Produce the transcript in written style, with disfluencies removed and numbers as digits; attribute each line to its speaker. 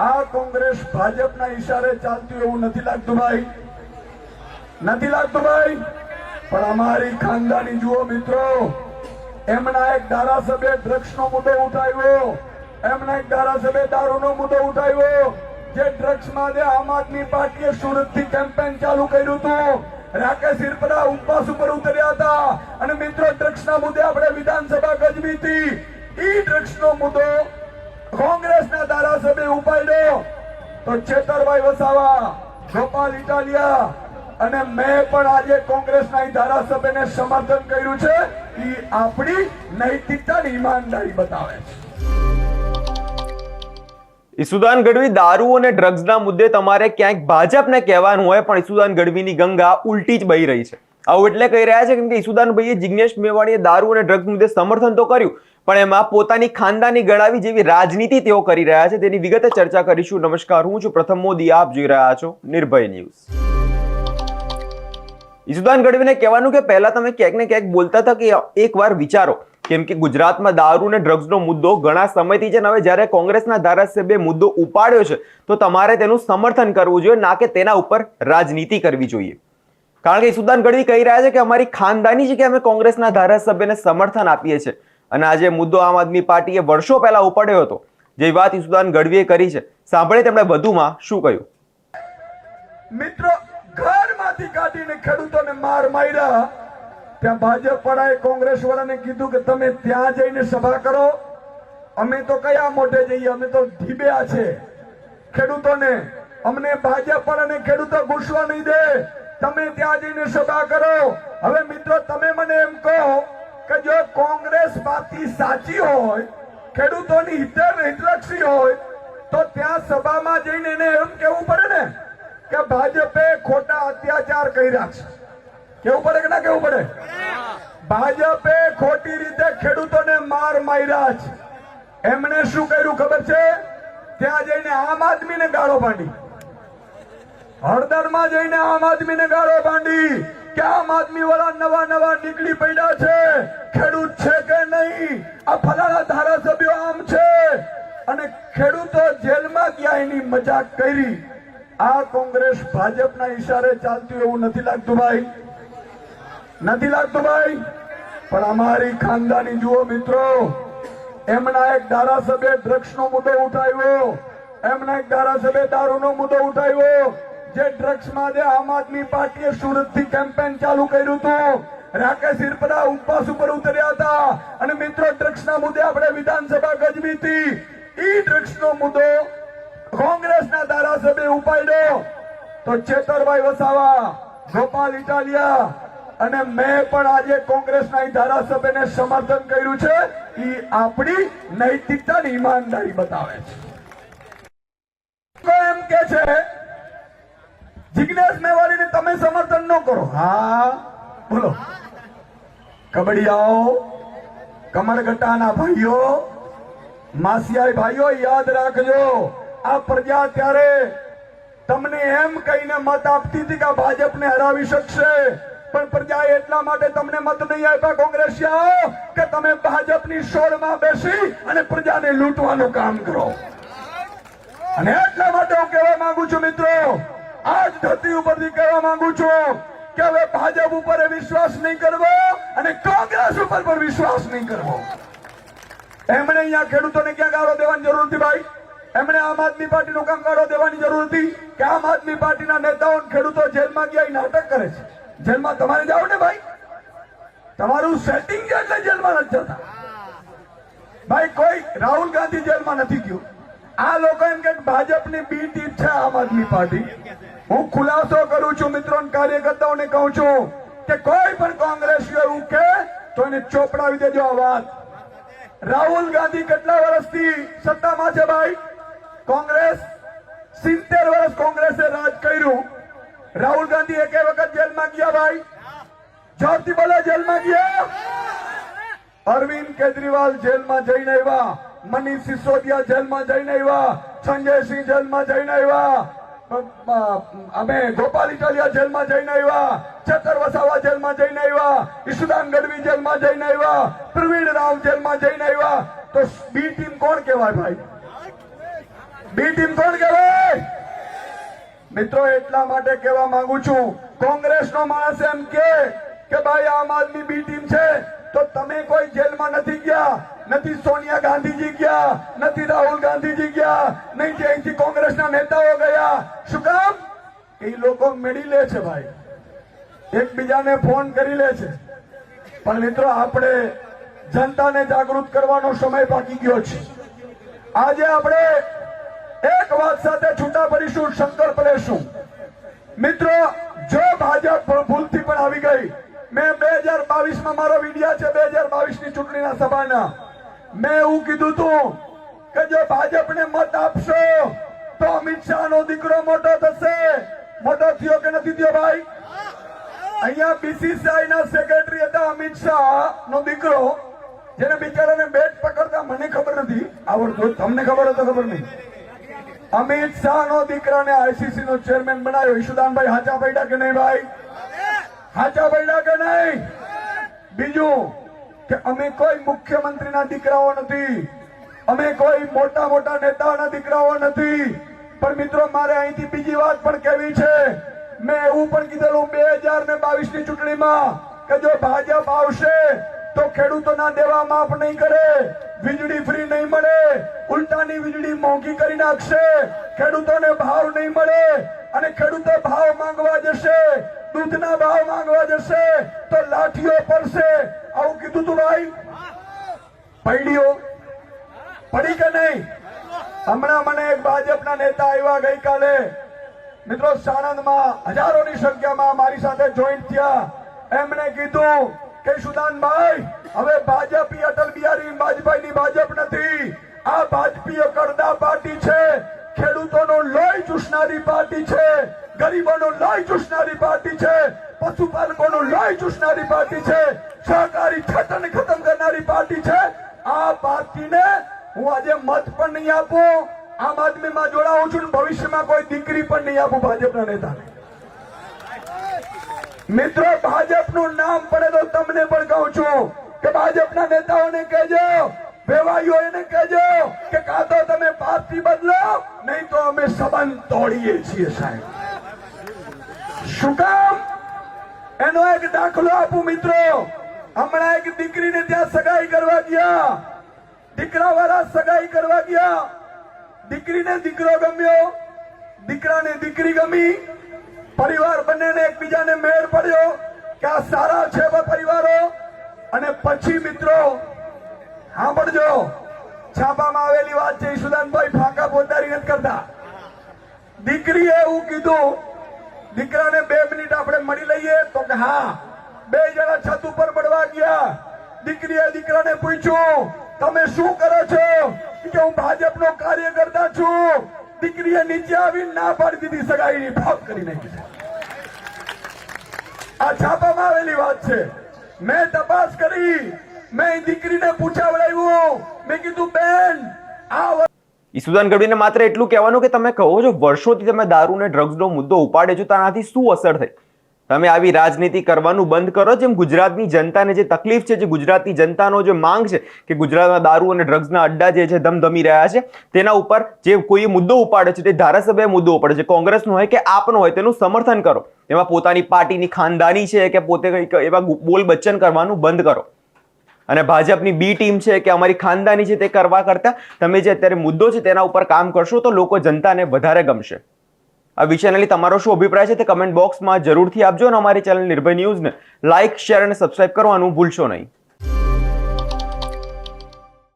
Speaker 1: આ કોંગ્રેસ ભાજપના ઈશારે ચાલતું એવું નથી લાગતું ભાઈ, નથી લાગતું ભાઈ। પણ અમારી ખાનદાની જુઓ મિત્રો, એમના એક ધારાસભ્ય ડ્રગ્સનો મુદ્દો ઉઠાવ્યો, એમના એક ધારાસભ્ય દારૂનો મુદ્દો ઉઠાવ્યો, જે ડ્રગ્સમાં આમ આદમી પાર્ટીએ સુરતથી કેમ્પેન ચાલુ કર્યું હતું। રાકેશ હિરપરા ઉપવાસ ઉપર ઉતર્યા હતા અને મિત્રો ડ્રગ્સના મુદ્દે આપણે વિધાનસભા ગજવી હતી। ઈ ડ્રગ્સનો મુદ્દો કોંગ્રેસના ધારાસભ્ય ઉપાડ્યો તો છેતરભાઈ વસાવા, ગોપાલ ઇટાલિયા અને મેં પણ આજે કોંગ્રેસના ધારાસભ્યને સમર્થન કર્યું છે। ઈ આપણી નૈતિકતા અને ઈમાનદારી બતાવે છે।
Speaker 2: ઈસુદાન ગઢવી, દારૂ અને ડ્રગ્સના મુદ્દે તમારે ક્યાંક ભાજપને કહેવાનું હોય પણ ઈસુદાન ગઢવીની ગંગા ઉલટી જ બહી રહી છે। આવું એટલે કહી રહ્યા છે કેમ કે ઈસુદાનભાઈએ જિગ્નેશ મેવાણીએ દારૂ અને ડ્રગ્સ મુદ્દે સમર્થન તો કર્યું પણ એમાં પોતાની ખાનદાની ગળાવી જેવી રાજનીતિ તેઓ કરી રહ્યા છે, તેની વિગતે ચર્ચા કરીશું। નમસ્કાર, હું છું પ્રથમ મોદી, આપ જોઈ રહ્યા છો નિર્ભય ન્યૂઝ। ઈસુદાન ગઢવીને કહેવાનું કે પહેલા તમે ક્યાંક ને ક્યાંક બોલતા હતા કે એકવાર વિચારો, કેમ કે ગુજરાતમાં દારૂ અને ડ્રગ્સનો મુદ્દો ઘણા સમયથી છે, હવે જ્યારે કોંગ્રેસના ધારાસભ્ય મુદ્દો ઉપાડ્યો છે તો તમારે તેનું સમર્થન કરવું જોઈએ, ના કે તેના ઉપર રાજનીતિ કરવી જોઈએ। કારણ કે ઈસુદાન ગઢવી કહી રહ્યા છે કે અમારી ખાનદાની છે કે અમે કોંગ્રેસના ધારાસભ્યને સમર્થન આપીએ છીએ અને આજે મુદ્દો આમ આદમી પાર્ટીએ વર્ષો પહેલા ઉપાડ્યો હતો, જે વાત ઈસુદાન ગઢવીએ કરી છે, સાંભળે તેમણે વધુમાં શું કહ્યું।
Speaker 1: મિત્રો, ઘરમાંથી કાઢીને ખેડૂતોને માર માર્યા, ત્યાં ભાજપ વાળાએ કોંગ્રેસ વાળાને કીધું કે તમે ત્યાં જઈને સભા કરો, અમે તો કયા મોઢે જઈએ, અમે તો ઢીબ્યા છે ખેડૂતોને, અમને ભાજપ વાળાને ખેડૂતો ઘૂસવા નહીં દે, તમે ત્યાં જઈને સભા કરો। હવે મિત્રો તમે મને એમ કહો કે જો કોંગ્રેસ પાર્ટી સાચી હોય, ખેડૂતોની હિતલક્ષી હોય તો ત્યાં સભામાં જઈને એને એમ કેવું પડે ને કે ભાજપે ખોટા અત્યાચાર કર્યા છે, કેવું પડે કે ના કેવું પડે? ભાજપે ખોટી રીતે ખેડૂતોને માર માર્યા છે। એમણે શું કર્યું ખબર છે? ત્યાં જઈને આમ આદમીને ગાળો બાંધી, હળદરમાં જઈને આમ આદમીને ગાળો બાંધી કે આમ આદમી વાળા નવા નવા નીકળી પડ્યા છે, ખેડૂત છે કે નહીં, આ ફલાણા ધારાસભ્યો આમ છે, અને ખેડૂતો જેલમાં ગયા એની મજાક કરી। આ કોંગ્રેસ ભાજપના ઈશારે ચાલતું એવું નથી લાગતું ભાઈ, નથી લાગતું ભાઈ। પણ અમારી ખાનદાની જુઓ મિત્રો, એમના એક ધારાસભ્ય ડ્રગ્સનો મુદ્દો ઉઠાવ્યો, એમના એક ધારાસભ્ય દારૂનો મુદ્દો ઉઠાવ્યો, જે ડ્રગ્સમાં આમ આદમી પાર્ટીએ સુરતથી કેમ્પેન ચાલુ કર્યું હતું। રાકેશ હિરપરા ઉપવાસ ઉપર ઉતર્યા હતા અને મિત્રો ડ્રગ્સના મુદ્દે આપણે વિધાનસભા ગજવી હતી। ઈ ડ્રગ્સનો મુદ્દો કોંગ્રેસના ધારાસભ્ય ઉપાડ્યો તો છેતરભાઈ વસાવા, ગોપાલ ઇટાલિયા અને મેં પણ આજે કોંગ્રેસના ધારાસભ્યને સમર્થન કર્યું છે। ઈ આપણી નૈતિકતા અને ઈમાનદારી બતાવે છે। એમ કે છે જિગ્નેશ મેવાણીને તમે સમર્થન ન કરો, હા બોલો, કબડિયાઓ, કમરગટ્ટાના ભાઈઓ, માસિયાઈ ભાઈઓ, યાદ રાખજો આ પ્રજા ત્યારે તમને એમ કહીને મત આપતી હતી કે ભાજપને હરાવી શકશે, પણ પ્રજાએ એટલા માટે તમને મત નહીં આપ્યા કોંગ્રેસીઓ કે તમે ભાજપની સોળમાં બેસી અને પ્રજાને લૂંટવાનું કામ કરો। અને એટલા માટે હું કહેવા માંગુ છું મિત્રો, આજ ધરતી ઉપરથી કહેવા માંગુ છું કે હવે ભાજપ ઉપર વિશ્વાસ નહીં કરવો અને કોંગ્રેસ ઉપર પણ વિશ્વાસ નહીં કરવો। એમણે અહીંયા ખેડૂતોને ક્યાં ગાળો દેવાની જરૂર હતી ભાઈ? એમણે આમ આદમી પાર્ટીનું કામ ગાળો દેવાની જરૂર હતી કે આમ આદમી પાર્ટીના નેતાઓ ખેડૂતો જેલમાં ગયા નાટક કરે છે? જેલમાં તમારે જાઓ ને ભાઈ, તમારું સેટિંગ છે એટલે જેલમાં નથી જતા ભાઈ। કોઈ રાહુલ ગાંધી જેલમાં નથી ગયો, આ લોકો એમ કે ભાજપની બી ટીમ છે આમ આદમી પાર્ટી। હું ખુલાસો કરું છું મિત્રો, કાર્યકર્તાઓને કહું છું કે કોઈ પણ કોંગ્રેસીઓ એવું કે તો એને ચોપડાવી દેજો આ વાત। રાહુલ ગાંધી કેટલા વર્ષથી સત્તામાં છે ભાઈ? કોંગ્રેસ 70 વર્ષ કોંગ્રેસે રાજ કર્યું। રાહુલ ગાંધી એક વખત જેલમાં ગયા ભાઈ? જોરથી બોલો, જેલમાં ગયા? અરવિંદ કેજરીવાલ જેલમાં જઈને આવ્યા, મનીષ સિસોદિયા જેલમાં જઈને આવ્યા, સંજયસિંહ જેલમાં જઈને આવ્યા, અમે ગોપાલ ઇટાલિયા જેલમાં જઈને આવ્યા, છેતર વસાવા જેલમાં જઈને આવ્યા, ઈસુદાન ગઢવી જેલમાં જઈને આવ્યા, પ્રવીણ રાવ જેલમાં જઈને આવ્યા। તો બી ટીમ કોણ કહેવાય ભાઈ? બી ટીમ કોણ કહેવાય? મિત્રો એટલા માટે કહેવા માંગુ છું, કોંગ્રેસનો માણસ એમ કે ભાઈ આમ આદમી બી ટીમ છે, તો તમે કોઈ જેલમાં નથી ગયા, નથી સોનિયા ગાંધીજી ગયા, નથી રાહુલ ગાંધીજી ગયા, નહીં કે અહીંથી કોંગ્રેસના નેતાઓ ગયા. શું કામ? એ લોકો મેળી લે છે ભાઈ, એકબીજાને ફોન કરી લે છે. પણ મિત્રો આપણે જનતાને જાગૃત કરવાનો સમય બાકી ગયો છે. આજે આપણે એક વાત સાથે છૂટા પડીશું, સંકલ્પ લેશું. મિત્રો જો ભાજપ ભૂલથી પણ આવી ગઈ, મેં 2022માં મારો વિડિયા છે 2022ની ચૂંટણીના સભાના, મેં એવું કીધું હતું કે જો ભાજપને મત આપશો તો અમિત શાહનો દીકરો મોટો થશે. મોટો થયો કે નથી થયો ભાઈ? અહીંયા બીસીસીઆઈ ના સેક્રેટરી હતા અમિત શાહ નો દીકરો, જેને બિચારાને બેટ પકડતા મને ખબર નથી આવડતું, તમને ખબર હતો ખબર નહીં. અમિત શાહ નો દીકરાને આઈસીસી નો ચેરમેન બનાવ્યો. ઈશુદાનભાઈ હાચા પડ્યા કે નહીં ભાઈ? હાચા પડ્યા કે નહીં? બીજું કે અમે કોઈ મુખ્યમંત્રીના દીકરાઓ નથી, અમે કોઈ મોટા મોટા નેતાઓના દીકરાઓ નથી. પણ મિત્રો મારે અહીંથી બીજી વાત પણ કહેવી છે. મેં એવું પણ કીધેલું 2022ની ચૂંટણીમાં કે જો ભાજપ આવશે તો ખેડૂતોના દેવા માફ નહીં કરે, વીજળી ફ્રી નહીં મળે, ઉલટાની વીજળી મોંઘી કરી નાખશે, ખેડૂતોને ભાવ નહીં મળે, અને ખેડૂતો ભાવ માંગવા જશે, દૂધના ભાવ માંગવા જશે તો લાઠીઓ પડશે. આવું કીધું તું ભાઈ? પડીઓ પડી કે નહીં? હમણાં મને એક ભાજપના નેતા આવ્યા ગઈકાલે, મિત્રો સાણંદમાં હજારોની સંખ્યામાં મારી સાથે જોઈન્ટ થયા. એમણે કીધું કે સુદાનભાઈ હવે ભાજપ અટલ બિહારી વાજપેયીની ભાજપ નથી, આ ભાજપીય કરદા પાર્ટી છે, ખેડૂતોનો લોહી ચૂસનારી પાર્ટી છે, ગરીબોનો લોહી ચૂસનારી પાર્ટી છે, પશુપાલકોનો લોહી ચૂસનારી પાર્ટી છે, સહકારી ક્ષેત્રને ખતમ કરનારી પાર્ટી છે. આ પાર્ટીને હું આજે મત પણ નહીં આપું, આમ આદમીમાં જોડાવું છું, ભવિષ્યમાં કોઈ દીકરી પણ નહીં આપું ભાજપના નેતાને. મિત્રો ભાજપનું નામ પડે તો તમને પણ કહું છું કે ભાજપના નેતાઓને કહેજો, વેવાઈઓને કહેજો કે કાં તો તમે પાર્ટી બદલો, નહીં તો અમે સંબંધ તોડીએ છીએ સાહેબ. શું કામ? એનો એક દાખલો આપું મિત્રો. હમણાં એક દીકરીને ત્યાં સગાઈ કરવા ગયા, દીકરા વાળા સગાઈ કરવા ગયા, દીકરીને દીકરો ગમ્યો, દીકરાને દીકરી ગમી, પરિવાર બંનેને એકબીજાને મેળ પડ્યો કે આ સારા છે પરિવારો. અને પછી મિત્રો સાંભળજો, છાપામાં આવેલી વાત છે, ઈશુદાનભાઈ ફાંકા પોતારી નથી કરતા. દીકરીએ એવું કીધું, દીકરાને 2 મિનિટ આપણે મળી લઈએ, તો કે હા. 2 જણા છત ઉપર મળવા ગયા. દીકરીએ દીકરાને પૂછ્યું તમે શું કરો છો? કે હું ભાજપનો કાર્યકર્તા છું. દીકરીએ નીચે આવી ના પાડી દીધી, સગાઈની ભાગ કરી નાખી. આ છાપામાં આવેલી વાત છે. મેં તપાસ કરી, મેં દીકરીને પૂછાવડાવ્યું, મેં કીધું બેન આ
Speaker 2: ઈશુદાન ગઢવીને માત્ર એટલું કહેવાનું કે તમે કહો છો વર્ષોથી તમે દારૂ અને ડ્રગ્સનો મુદ્દો ઉપાડે છો, તેનાથી શું અસર થઈ? તમે આવી રાજનીતિ કરવાનું બંધ કરો. જેમ ગુજરાતની જનતાને જે તકલીફ છે, જે ગુજરાતની જનતાનો જે માંગ છે કે ગુજરાતમાં દારૂ અને ડ્રગ્સના અડ્ડા જે છે ધમધમી રહ્યા છે, તેના ઉપર જે કોઈ મુદ્દો ઉપાડે છે, તે ધારાસભ્ય મુદ્દો ઉપાડે છે, કોંગ્રેસનો હોય કે આપનો હોય, તેનું સમર્થન કરો. એમાં પોતાની પાર્ટીની ખાનદાની છે કે પોતે કંઈક એવા બોલ બચ્ચન કરવાનું બંધ કરો. અને ભાજપની બી ટીમ છે કે અમારી ખાનદાની છે તે કરવા કરતા તમે જે અત્યારે મુદ્દો છે તેના ઉપર કામ કરશો તો લોકો જનતાને વધારે ગમશે. આ વિષયને લઈ તમારો શું અભિપ્રાય છે તે કમેન્ટ બોક્સમાં જરૂરથી આપજો અને અમારી ચેનલ નિર્ભય ન્યૂઝને લાઇક, શેર અને સબસ્ક્રાઇબ કરવાનું ભૂલશો નહીં.